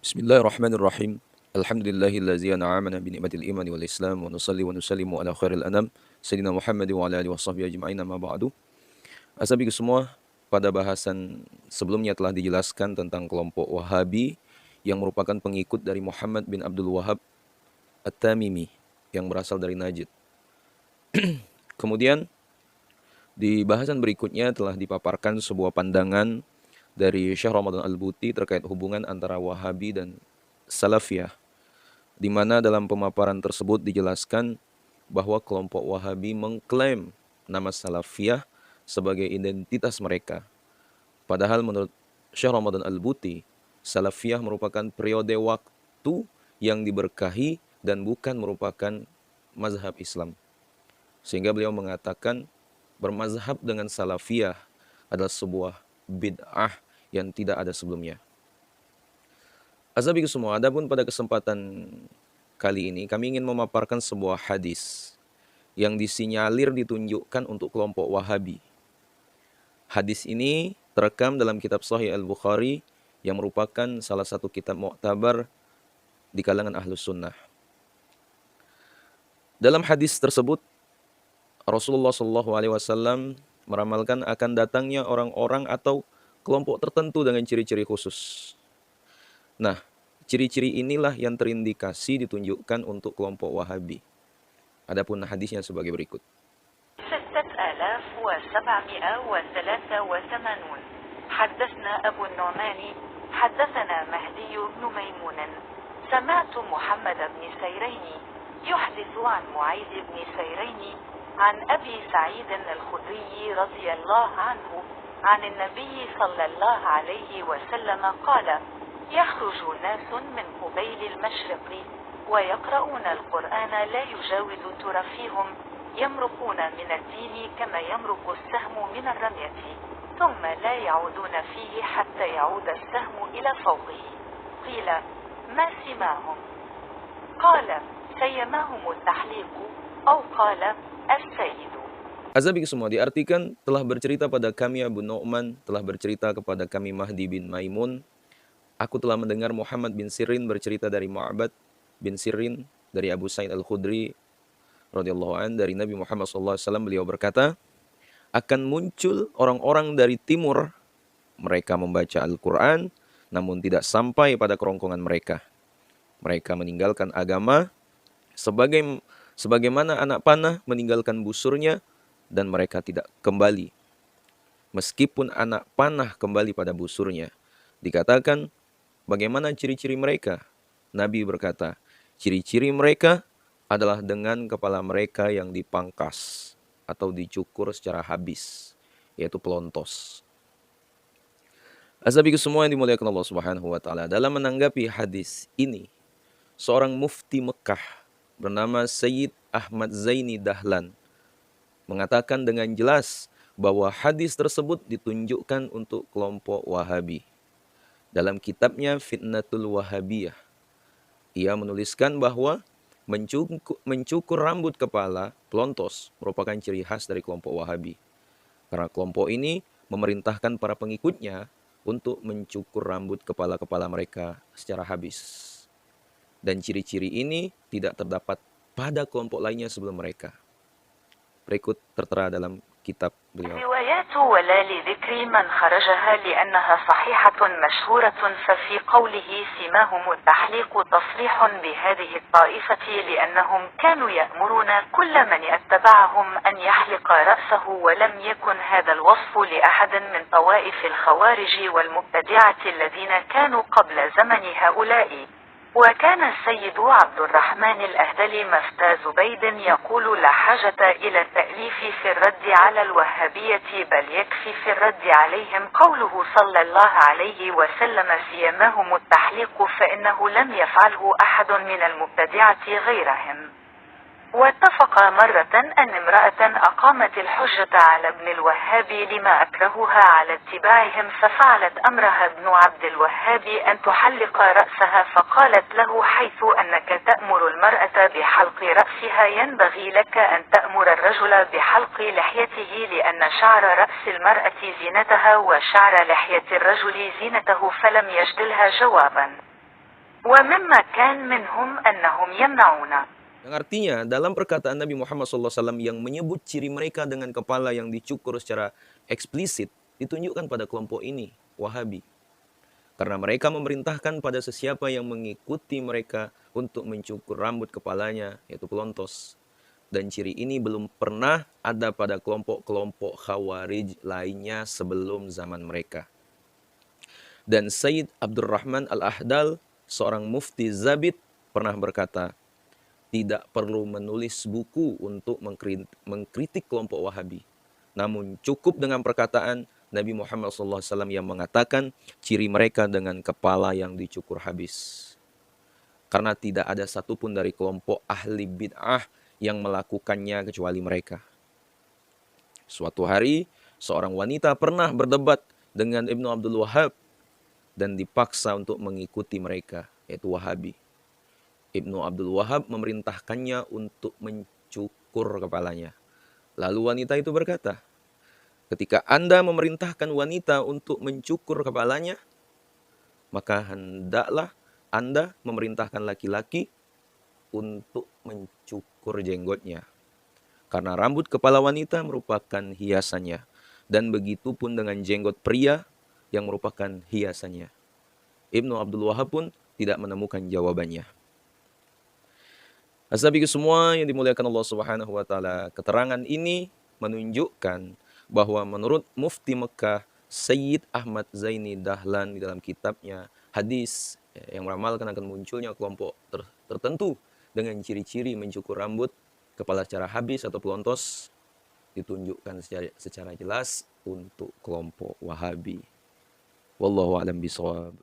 Bismillahirrahmanirrahim. Alhamdulillahillazi an'amana bi ni'matil iman wal islam wa nusalli wa nusallimu ala khairil anam sayyidina Muhammad wa ala alihi washabbihi ajma'in amma ba'du. Asabiku semua, pada bahasan sebelumnya telah dijelaskan tentang kelompok Wahabi yang merupakan pengikut dari Muhammad bin Abdul Wahhab At-Tamimi yang berasal dari Najd. Kemudian di bahasan berikutnya telah dipaparkan sebuah pandangan dari Syekh Ramadan Al-Buti terkait hubungan antara Wahabi dan Salafiyah, di mana dalam pemaparan tersebut dijelaskan bahwa kelompok Wahabi mengklaim nama Salafiyah sebagai identitas mereka. Padahal menurut Syekh Ramadan Al-Buti, Salafiyah merupakan periode waktu yang diberkahi dan bukan merupakan mazhab Islam. Sehingga beliau mengatakan bermazhab dengan Salafiyah adalah sebuah bid'ah yang tidak ada sebelumnya. Azabiku semua, adapun pada kesempatan kali ini kami ingin memaparkan sebuah hadis yang disinyalir ditunjukkan untuk kelompok Wahabi. Hadis ini terekam dalam kitab Sahih Al-Bukhari yang merupakan salah satu kitab mu'tabar di kalangan Ahlus Sunnah. Dalam hadis tersebut, Rasulullah SAW meramalkan akan datangnya orang-orang atau kelompok tertentu dengan ciri-ciri khusus. Nah, ciri-ciri inilah yang terindikasi ditunjukkan untuk kelompok Wahabi. Adapun hadisnya sebagai berikut. 6783 حدثنا أبو النعمان حدثنا مهدي بن ميمون سمعت محمد بن سيرين يحدث عن معيذ بن سيرين عن أبي سعيد الخدري رضي الله عنه عن النبي صلى الله عليه وسلم قال يخرج ناس من قبيل المشرق ويقرؤون القرآن لا يجاوز ترفيهم يمرقون من الدين كما يمرق السهم من الرمية ثم لا يعودون فيه حتى يعود السهم إلى فوقه قيل ما سماهم قال سيماهم التحليق أو قال السيد. Azabik semua diartikan telah bercerita pada kami Abu Nu'man, telah bercerita kepada kami Mahdi bin Maimun. Aku telah mendengar Muhammad bin Sirin bercerita dari Mu'abad bin Sirin dari Abu Sa'id Al-Khudri radhiyallahu an dari Nabi Muhammad SAW. Beliau berkata, akan muncul orang-orang dari timur, mereka membaca Al-Quran namun tidak sampai pada kerongkongan mereka. Mereka meninggalkan agama sebagaimana anak panah meninggalkan busurnya, dan mereka tidak kembali meskipun anak panah kembali pada busurnya. Dikatakan, bagaimana ciri-ciri mereka? Nabi berkata, ciri-ciri mereka adalah dengan kepala mereka yang dipangkas atau dicukur secara habis, yaitu pelontos. Azabiku semua yang dimuliakan Allah Subhanahu wa taala, dalam menanggapi hadis ini, seorang mufti Mekah bernama Sayyid Ahmad Zaini Dahlan mengatakan dengan jelas bahwa hadis tersebut ditunjukkan untuk kelompok Wahabi. Dalam kitabnya Fitnatul Wahabiyah, ia menuliskan bahwa mencukur rambut kepala pelontos merupakan ciri khas dari kelompok Wahabi. Karena kelompok ini memerintahkan para pengikutnya untuk mencukur rambut kepala-kepala mereka secara habis. Dan ciri-ciri ini tidak terdapat pada kelompok lainnya sebelum mereka. Berikut tertera dalam kitab beliau. الروايات ولا لذكر من خرجها لأنها صحيحة مشهورة ففي قوله سماهم التحليق تصريح بهذه الطائفة لأنهم كانوا يأمرون كل من اتبعهم أن يحلق رأسه ولم يكن هذا الوصف لأحد من طوائف الخوارج والمبتدعة الذين كانوا قبل زمن هؤلاء. وكان السيد عبد الرحمن الأهدلي مفتى زبيد يقول لا حاجة إلى التأليف في الرد على الوهابية بل يكفي في الرد عليهم قوله صلى الله عليه وسلم سيماهم التحليق فإنه لم يفعله أحد من المبتدعة غيرهم. واتفق مرة أن امرأة أقامت الحجة على ابن الوهاب لما أكرهها على اتباعهم ففعلت أمرها ابن عبد الوهاب أن تحلق رأسها فقالت له حيث أنك تأمر المرأة بحلق رأسها ينبغي لك أن تأمر الرجل بحلق لحيته لأن شعر رأس المرأة زينتها وشعر لحية الرجل زينته فلم يجدلها جوابا. ومما كان منهم أنهم يمنعون. Yang artinya dalam perkataan Nabi Muhammad SAW yang menyebut ciri mereka dengan kepala yang dicukur secara eksplisit ditunjukkan pada kelompok ini, Wahabi. Karena mereka memerintahkan pada sesiapa yang mengikuti mereka untuk mencukur rambut kepalanya, yaitu pelontos. Dan ciri ini belum pernah ada pada kelompok-kelompok Khawarij lainnya sebelum zaman mereka. Dan Sayyid Abdurrahman Al-Ahdal, seorang mufti Zabid, pernah berkata, tidak perlu menulis buku untuk mengkritik kelompok Wahabi. Namun cukup dengan perkataan Nabi Muhammad SAW yang mengatakan ciri mereka dengan kepala yang dicukur habis. Karena tidak ada satupun dari kelompok ahli bid'ah yang melakukannya kecuali mereka. Suatu hari, seorang wanita pernah berdebat dengan Ibnu Abdul Wahab dan dipaksa untuk mengikuti mereka, yaitu Wahabi. Ibnu Abdul Wahab memerintahkannya untuk mencukur kepalanya. Lalu wanita itu berkata, ketika Anda memerintahkan wanita untuk mencukur kepalanya, maka hendaklah Anda memerintahkan laki-laki untuk mencukur jenggotnya. Karena rambut kepala wanita merupakan hiasannya. Dan begitu pun dengan jenggot pria yang merupakan hiasannya. Ibnu Abdul Wahab pun tidak menemukan jawabannya. Ashabiku semua yang dimuliakan Allah Subhanahu wa taala, keterangan ini menunjukkan bahwa menurut Mufti Mekah Sayyid Ahmad Zaini Dahlan di dalam kitabnya hadis yang meramalkan akan munculnya kelompok tertentu dengan ciri-ciri mencukur rambut kepala secara habis atau pelontos ditunjukkan secara jelas untuk kelompok Wahabi. Wallahu a'lam bishawab.